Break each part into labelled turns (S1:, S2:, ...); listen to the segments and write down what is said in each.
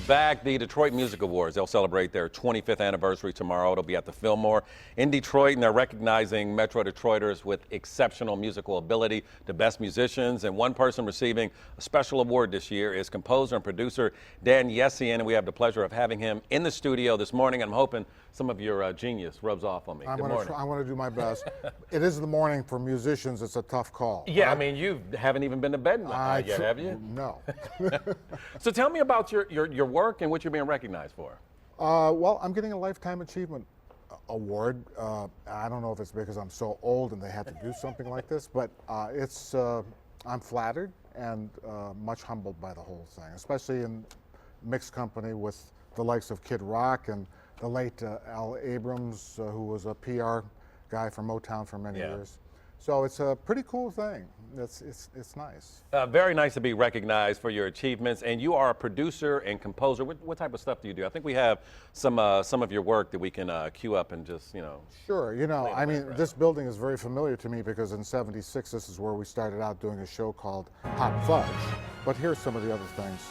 S1: back. The Detroit Music Awards, they'll celebrate their 25th anniversary tomorrow. It'll be at the Fillmore in Detroit, and they're recognizing Metro Detroiters with exceptional musical ability, the best musicians. And one person receiving a special award this year is composer and producer Dan Yessian, and we have the pleasure of having him in the studio this morning. I'm hoping some of your genius rubs off on me.
S2: I'm going to do my best. It is the morning for musicians. It's a tough call.
S1: Yeah, I mean, you haven't even been to bed yet, have you?
S2: No.
S1: So tell me about your work and what you're being recognized for.
S2: Well, I'm getting a Lifetime Achievement Award. I don't know if it's because I'm so old and they had to do something like this, but I'm flattered and much humbled by the whole thing, especially in mixed company with the likes of Kid Rock and the late Al Abrams, who was a PR guy for Motown for many years. So it's a pretty cool thing. It's nice.
S1: Very nice to be recognized for your achievements. And you are a producer and composer. What type of stuff do you do? I think we have some of your work that we can cue up and just,
S2: Sure. I mean, this building is very familiar to me because in '76, this is where we started out doing a show called Hot Fudge. But here's some of the other things.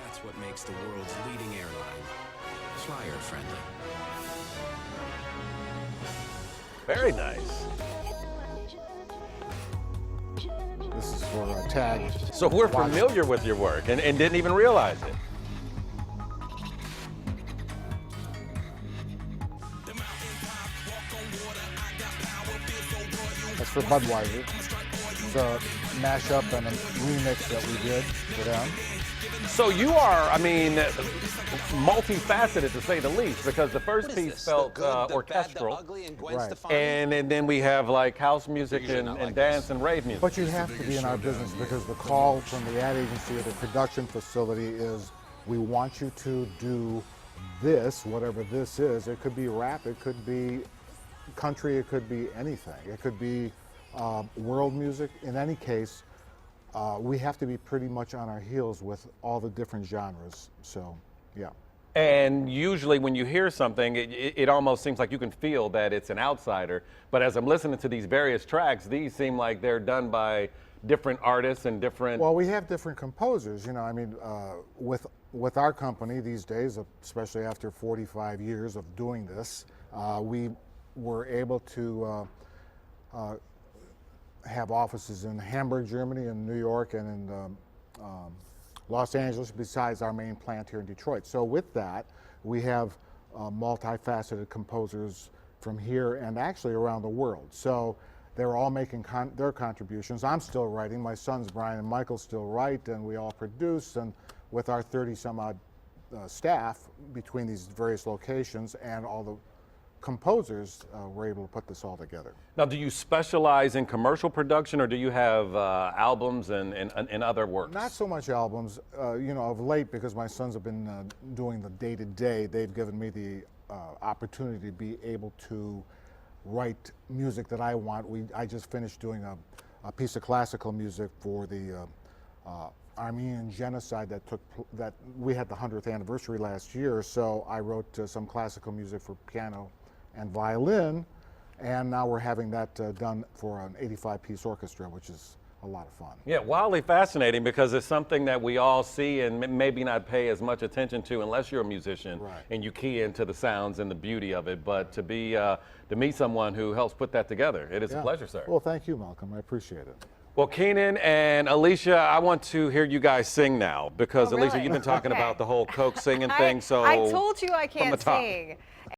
S3: That's what makes the world's leading airline flyer friendly.
S1: Very nice.
S2: This is for Tag.
S1: So we're familiar with your work and didn't even realize it.
S2: That's for Budweiser. It's a mashup and a remix that we did for them.
S1: So you are, I mean, multifaceted to say the least, because the first piece felt orchestral,
S2: Right.
S1: and then we have like house music and dance and rave music.
S2: But you have to be in our business because the call from the ad agency or the production facility is, we want you to do this, whatever this is. It could be rap, it could be country, it could be anything. It could be world music. In any case, we have to be pretty much on our heels with all the different genres. So, yeah.
S1: And usually when you hear something, it almost seems like you can feel that it's an outsider. But as I'm listening to these various tracks, these seem like they're done by different artists and different...
S2: Well, we have different composers. I mean, with our company these days, especially after 45 years of doing this, we were able to have offices in Hamburg, Germany, and New York, and in Los Angeles, besides our main plant here in Detroit. So with that, we have multifaceted composers from here and actually around the world. So they're all making their contributions. I'm still writing. My sons, Brian and Michael, still write, and we all produce. And with our 30-some-odd staff between these various locations and all the composers, were able to put this all together.
S1: Now, do you specialize in commercial production, or do you have albums and other works?
S2: Not so much albums. Of late, because my sons have been doing the day-to-day, they've given me the opportunity to be able to write music that I want. I just finished doing a piece of classical music for the Armenian genocide that we had the 100th anniversary last year. So I wrote some classical music for piano and violin, and now we're having that done for an 85-piece orchestra, which is a lot of fun.
S1: Yeah, wildly fascinating, because it's something that we all see and maybe not pay as much attention to unless you're a musician and you key into the sounds and the beauty of it. But to meet someone who helps put that together, it is a pleasure, sir.
S2: Well, thank you, Malcolm. I appreciate it.
S1: Well, Keenan and Alicia, I want to hear you guys sing now, because Alicia, you've been talking about the whole Coke singing thing. So
S4: I told you I can't sing.